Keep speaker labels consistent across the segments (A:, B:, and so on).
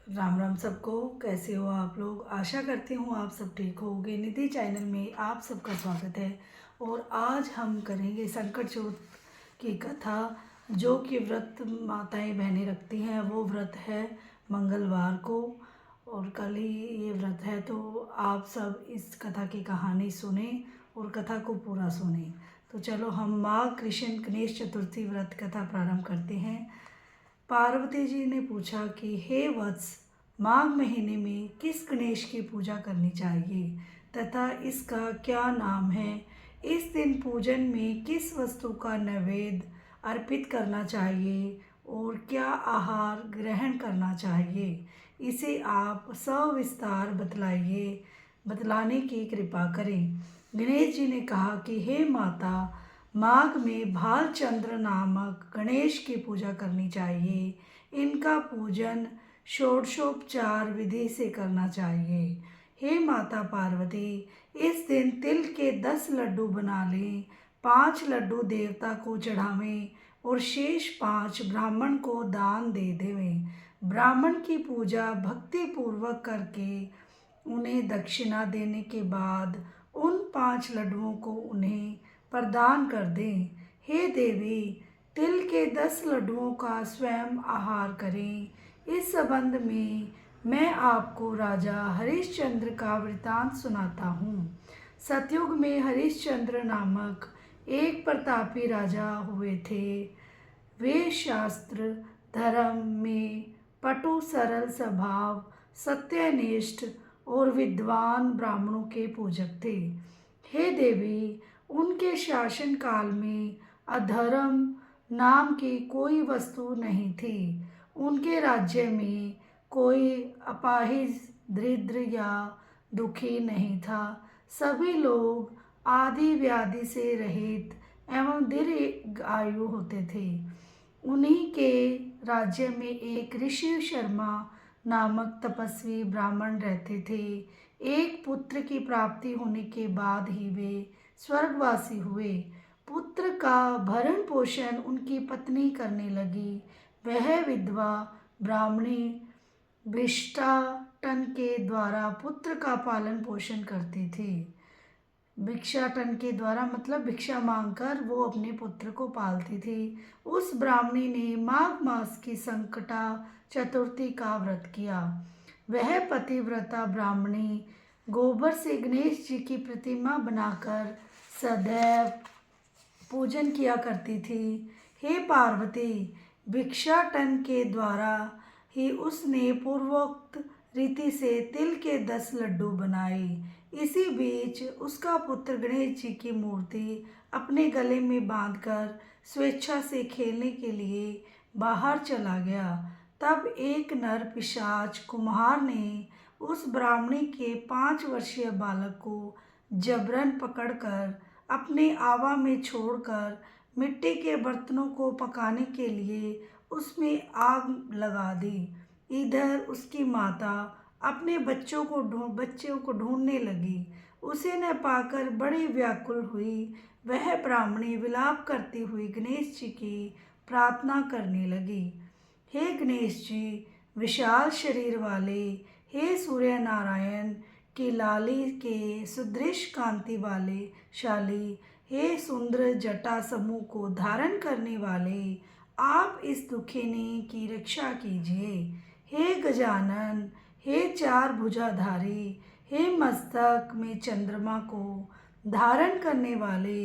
A: राम राम सबको। कैसे हो आप लोग? आशा करती हूँ आप सब ठीक होगे। निधि चैनल में आप सबका स्वागत है। और आज हम करेंगे संकट चौथ की कथा, जो कि व्रत माताएं बहनें रखती हैं। वो व्रत है मंगलवार को और कल ही ये व्रत है। तो आप सब इस कथा की कहानी सुने और कथा को पूरा सुने। तो चलो हम माँ कृष्ण गणेश चतुर्थी व्रत कथा प्रारंभ करते हैं। पार्वती जी ने पूछा कि हे वत्स, माघ महीने में किस गणेश की पूजा करनी चाहिए तथा इसका क्या नाम है? इस दिन पूजन में किस वस्तु का नैवेद्य अर्पित करना चाहिए और क्या आहार ग्रहण करना चाहिए? इसे आप सविस्तार बतलाने की कृपा करें। गणेश जी ने कहा कि हे माता, माघ में भालचंद्र नामक गणेश की पूजा करनी चाहिए। इनका पूजन षोडशोपचार विधि से करना चाहिए। हे माता पार्वती, इस दिन तिल के 10 लड्डू बना लें। 5 लड्डू देवता को चढ़ावें और शेष 5 ब्राह्मण को दान दे देवें। ब्राह्मण की पूजा भक्ति पूर्वक करके उन्हें दक्षिणा देने के बाद उन 5 लड्डुओं को उन्हें प्रदान कर दें। हे देवी, तिल के 10 लड्डुओं का स्वयं आहार करें। इस संबंध में मैं आपको राजा हरिश्चंद्र का वृतांत सुनाता हूँ। सतयुग में हरिश्चंद्र नामक एक प्रतापी राजा हुए थे। वे शास्त्र धर्म में पटु, सरल स्वभाव, सत्यनिष्ठ और विद्वान ब्राह्मणों के पूजक थे। हे देवी, उनके शासन काल में अधर्म नाम की कोई वस्तु नहीं थी। उनके राज्य में कोई अपाहिज, दरिद्र या दुखी नहीं था। सभी लोग आदि व्याधि से रहित एवं दीर्घ आयु होते थे। उन्हीं के राज्य में एक ऋषि शर्मा नामक तपस्वी ब्राह्मण रहते थे। एक पुत्र की प्राप्ति होने के बाद ही वे स्वर्गवासी हुए। पुत्र का भरण पोषण उनकी पत्नी करने लगी। वह विधवा ब्राह्मणी भिक्षाटन के द्वारा पुत्र का पालन पोषण करती थी। भिक्षाटन के द्वारा मतलब भिक्षा मांगकर वो अपने पुत्र को पालती थी। उस ब्राह्मणी ने माघ मास की संकटा चतुर्थी का व्रत किया। वह पतिव्रता ब्राह्मणी गोबर से गणेश जी की प्रतिमा बनाकर सदैव पूजन किया करती थी। हे पार्वती, भिक्षाटन के द्वारा ही उसने पूर्वोक्त रीति से तिल के 10 लड्डू बनाए। इसी बीच उसका पुत्र गणेश जी की मूर्ति अपने गले में बांधकर स्वेच्छा से खेलने के लिए बाहर चला गया। तब एक नर पिशाच कुम्हार ने उस ब्राह्मणी के 5 वर्षीय बालक को जबरन पकड़कर अपने आवा में छोड़कर मिट्टी के बर्तनों को पकाने के लिए उसमें आग लगा दी। इधर उसकी माता अपने बच्चों को ढूंढने लगी। उसे न पाकर बड़ी व्याकुल हुई। वह ब्राह्मणी विलाप करती हुई गणेश जी की प्रार्थना करने लगी। हे गणेश जी, विशाल शरीर वाले, हे सूर्य नारायण की लाली के सुदृश कांति वाले शाली, हे सुंदर जटा समूह को धारण करने वाले, आप इस दुखिनी की रक्षा कीजिए। हे गजानन, हे 4 भुजाधारी, हे मस्तक में चंद्रमा को धारण करने वाले,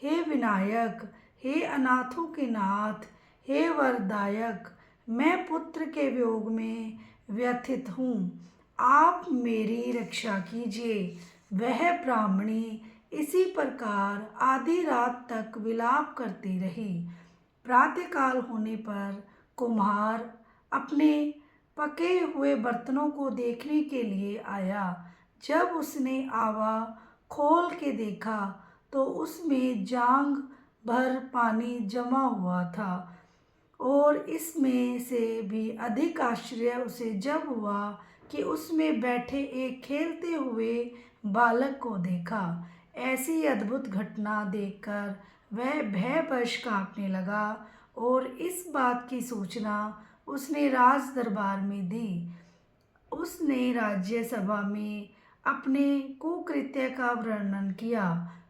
A: हे विनायक, हे अनाथों के नाथ, हे वरदायक, मैं पुत्र के वियोग में व्यथित हूँ। आप मेरी रक्षा कीजिए। वह ब्राह्मणी इसी प्रकार आधी रात तक विलाप करती रही। प्रातःकाल होने पर कुम्हार अपने पके हुए बर्तनों को देखने के लिए आया। जब उसने आवा खोल के देखा तो उसमें जांघ भर पानी जमा हुआ था। और इसमें से भी अधिक आश्चर्य उसे जब हुआ कि उसमें बैठे एक खेलते हुए बालक को देखा। ऐसी अद्भुत घटना देखकर वह भयवश कांपने लगा और इस बात की सूचना उसने राज दरबार में दी। उसने राज्यसभा में अपने कुकृत्य का वर्णन किया।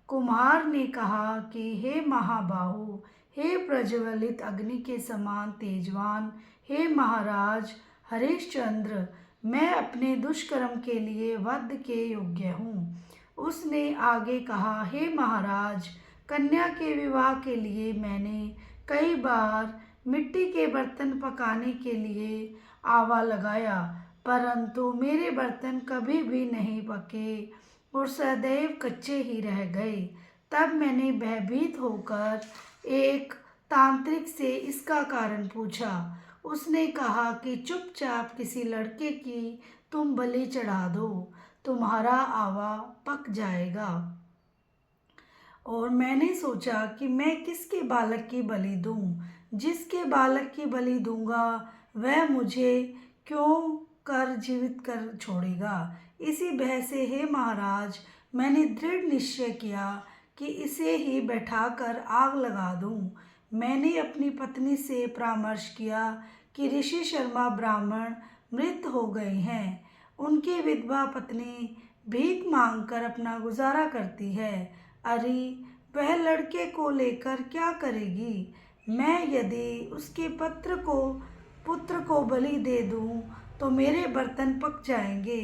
A: कुम्हार ने कहा कि हे महाबाहु, हे प्रज्वलित अग्नि के समान तेजवान, हे महाराज हरिश्चंद्र, मैं अपने दुष्कर्म के लिए वध के योग्य हूँ। उसने आगे कहा, हे महाराज, कन्या के विवाह के लिए मैंने कई बार मिट्टी के बर्तन पकाने के लिए आवा लगाया, परंतु मेरे बर्तन कभी भी नहीं पके और सदैव कच्चे ही रह गए। तब मैंने भयभीत होकर एक तांत्रिक से इसका कारण पूछा। उसने कहा कि चुपचाप किसी लड़के की तुम बलि चढ़ा दो, तुम्हारा आवा पक जाएगा। और मैंने सोचा कि मैं किसके बालक की बलि दूं? जिसके बालक की बलि दूंगा वह मुझे क्यों कर जीवित कर छोड़ेगा। इसी भय से हे महाराज, मैंने दृढ़ निश्चय किया कि इसे ही बैठाकर आग लगा दूं। मैंने अपनी पत्नी से परामर्श किया कि ऋषि शर्मा ब्राह्मण मृत हो गए हैं। उनकी विधवा पत्नी भीख मांगकर अपना गुजारा करती है। अरे, वह लड़के को लेकर क्या करेगी? मैं यदि उसके पुत्र को बलि दे दूं तो मेरे बर्तन पक जाएंगे।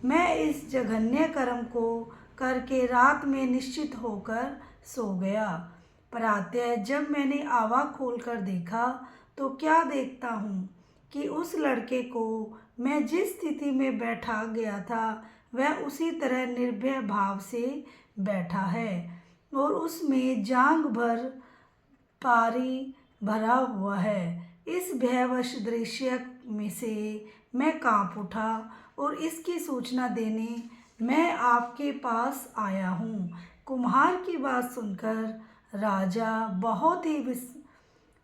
A: मैं इस जघन्य कर्म को करके रात में निश्चित होकर सो गया। प्रातः जब मैंने आवा खोलकर देखा तो क्या देखता हूँ कि उस लड़के को मैं जिस स्थिति में बैठा गया था वह उसी तरह निर्भय भाव से बैठा है और उसमें जांघ भर पारी भरा हुआ है। इस भयवश दृश्य में से मैं कांप उठा और इसकी सूचना देने मैं आपके पास आया हूँ। कुम्हार की बात सुनकर राजा बहुत ही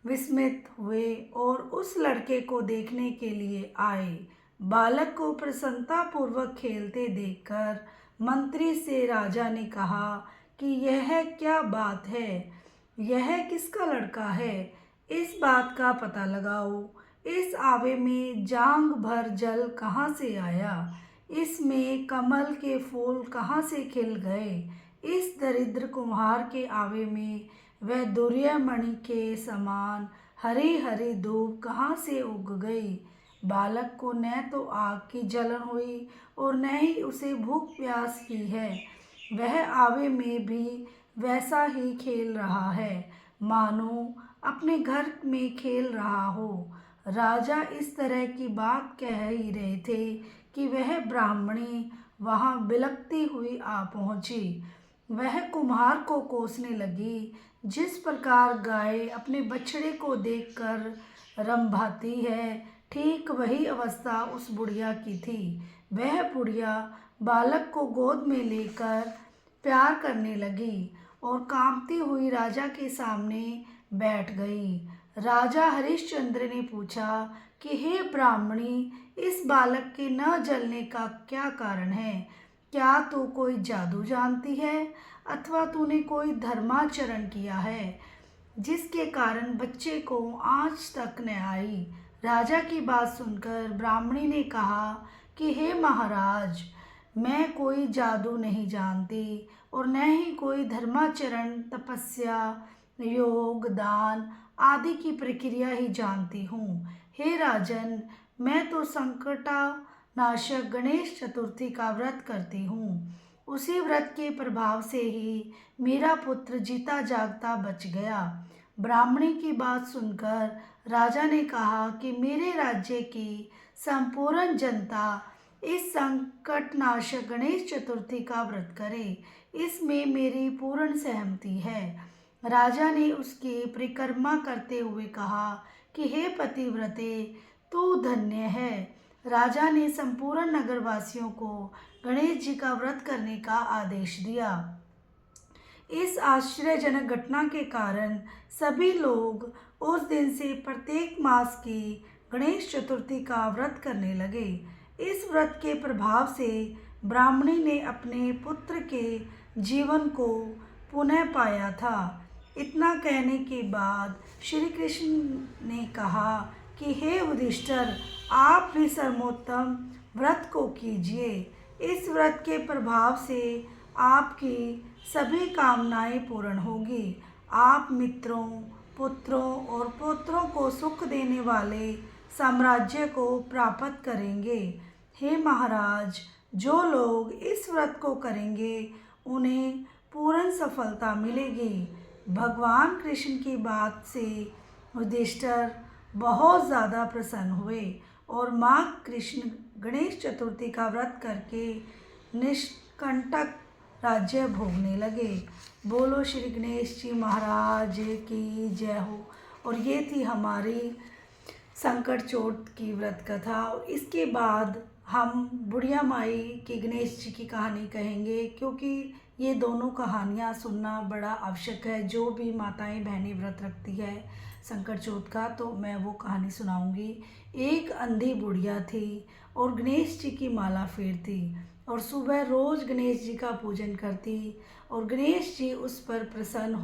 A: विस्मित हुए और उस लड़के को देखने के लिए आए। बालक को प्रसन्नतापूर्वक खेलते देखकर मंत्री से राजा ने कहा कि यह क्या बात है? यह किसका लड़का है? इस बात का पता लगाओ। इस आवे में जांघ भर जल कहाँ से आया? इसमें कमल के फूल कहाँ से खिल गए? इस दरिद्र कुम्हार के आवे में वह दुर्यमणि के समान हरी हरी धूप कहाँ से उग गई? बालक को न तो आग की जलन हुई और न ही उसे भूख प्यास ही है। वह आवे में भी वैसा ही खेल रहा है मानो अपने घर में खेल रहा हो। राजा इस तरह की बात कह ही रहे थे कि वह ब्राह्मणी वहाँ बिलखती हुई आ पहुँची। वह कुम्हार को कोसने लगी। जिस प्रकार गाय अपने बछड़े को देखकर रंभाती है, ठीक वही अवस्था उस बुढ़िया की थी। वह बुढ़िया बालक को गोद में लेकर प्यार करने लगी और कांपती हुई राजा के सामने बैठ गई। राजा हरिश्चंद्र ने पूछा कि हे ब्राह्मणी, इस बालक के न जलने का क्या कारण है? क्या तू कोई जादू जानती है अथवा तूने कोई धर्माचरण किया है जिसके कारण बच्चे को आँच तक न आई? राजा की बात सुनकर ब्राह्मणी ने कहा कि हे महाराज, मैं कोई जादू नहीं जानती और न ही कोई धर्माचरण, तपस्या, योग, दान आदि की प्रक्रिया ही जानती हूँ। हे राजन, मैं तो संकटनाशक गणेश चतुर्थी का व्रत करती हूँ। उसी व्रत के प्रभाव से ही मेरा पुत्र जीता जागता बच गया। ब्राह्मणी की बात सुनकर राजा ने कहा कि मेरे राज्य की संपूर्ण जनता इस संकटनाशक गणेश चतुर्थी का व्रत करे, इसमें मेरी पूर्ण सहमति है। राजा ने उसकी परिक्रमा करते हुए कहा कि हे पतिव्रते, तू धन्य है। राजा ने संपूर्ण नगरवासियों को गणेश जी का व्रत करने का आदेश दिया। इस आश्चर्यजनक घटना के कारण सभी लोग उस दिन से प्रत्येक मास की गणेश चतुर्थी का व्रत करने लगे। इस व्रत के प्रभाव से ब्राह्मणी ने अपने पुत्र के जीवन को पुनः पाया था। इतना कहने के बाद श्री कृष्ण ने कहा कि हे युधिष्ठिर, आप भी सर्वोत्तम व्रत को कीजिए। इस व्रत के प्रभाव से आपकी सभी कामनाएं पूर्ण होगी। आप मित्रों, पुत्रों और पौत्रों को सुख देने वाले साम्राज्य को प्राप्त करेंगे। हे महाराज, जो लोग इस व्रत को करेंगे उन्हें पूर्ण सफलता मिलेगी। भगवान कृष्ण की बात से युधिष्ठिर बहुत ज़्यादा प्रसन्न हुए और माँ कृष्ण गणेश चतुर्थी का व्रत करके निष्कंटक राज्य भोगने लगे। बोलो श्री गणेश जी महाराज की जय हो। और ये थी हमारी संकट चोट की व्रत कथा। और इसके बाद हम बुढ़िया माई की गणेश जी की कहानी कहेंगे, क्योंकि ये दोनों कहानियाँ सुनना बड़ा आवश्यक है। जो भी माताएं बहनें व्रत रखती है संकट चौथ का, तो मैं वो कहानी सुनाऊंगी। एक अंधी बुढ़िया थी और गणेश जी की माला फेरती और सुबह रोज गणेश जी का पूजन करती और गणेश जी उस पर प्रसन्न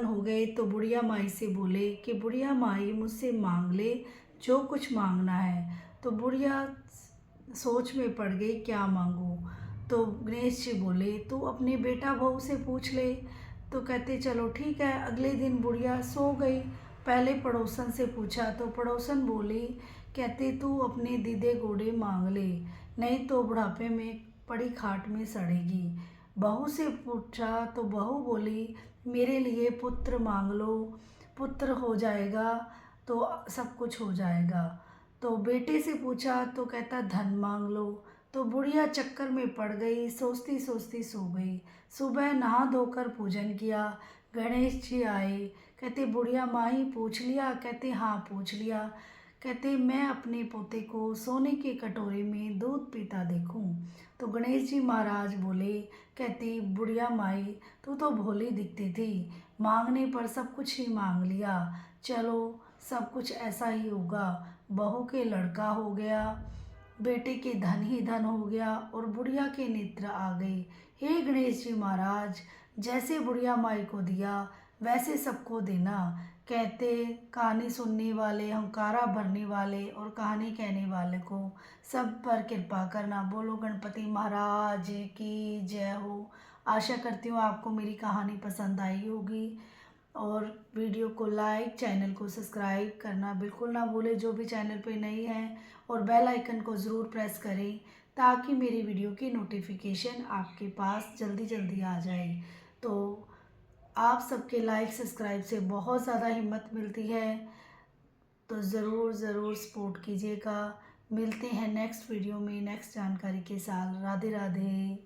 A: हो गए तो बुढ़िया माई से बोले कि बुढ़िया माई मुझसे मांग ले जो कुछ मांगना है। तो बुढ़िया सोच में पड़ गई क्या मांगूं। तो गणेश जी बोले तू अपने बेटा बहू से पूछ ले। तो कहते चलो ठीक है। अगले दिन बुढ़िया सो गई। पहले पड़ोसन से पूछा तो पड़ोसन बोली, कहते तू अपने दीदे गोडे मांग ले, नहीं तो बुढ़ापे में पड़ी खाट में सड़ेगी। बहू से पूछा तो बहू बोली मेरे लिए पुत्र मांग लो, पुत्र हो जाएगा तो सब कुछ हो जाएगा। तो बेटे से पूछा तो कहता धन मांग लो। तो बुढ़िया चक्कर में पड़ गई, सोचती सोचती सो गई। सुबह नहा धोकर पूजन किया। गणेश जी आए, कहते बुढ़िया माही पूछ लिया। कहते हाँ पूछ लिया। कहते मैं अपने पोते को सोने के कटोरे में दूध पीता देखूं। तो गणेश जी महाराज बोले, कहती बुढ़िया माई तू तो भोली दिखती थी, मांगने पर सब कुछ ही मांग लिया। चलो सब कुछ ऐसा ही होगा। बहू के लड़का हो गया, बेटे के धन ही धन हो गया और बुढ़िया के नेत्र आ गए। हे गणेश जी महाराज, जैसे बुढ़िया माई को दिया वैसे सबको देना। कहते कहानी सुनने वाले, हंकारा भरने वाले और कहानी कहने वाले को सब पर कृपा करना। बोलो गणपति महाराज की जय हो। आशा करती हूँ आपको मेरी कहानी पसंद आई होगी और वीडियो को लाइक, चैनल को सब्सक्राइब करना बिल्कुल ना भूलें जो भी चैनल पे नई हैं, और बेल आइकन को ज़रूर प्रेस करें ताकि मेरी वीडियो की नोटिफिकेशन आपके पास जल्दी जल्दी आ जाए। तो आप सबके लाइक सब्सक्राइब से बहुत ज़्यादा हिम्मत मिलती है, तो ज़रूर ज़रूर सपोर्ट कीजिएगा। मिलते हैं नेक्स्ट वीडियो में नेक्स्ट जानकारी के साथ। राधे राधे।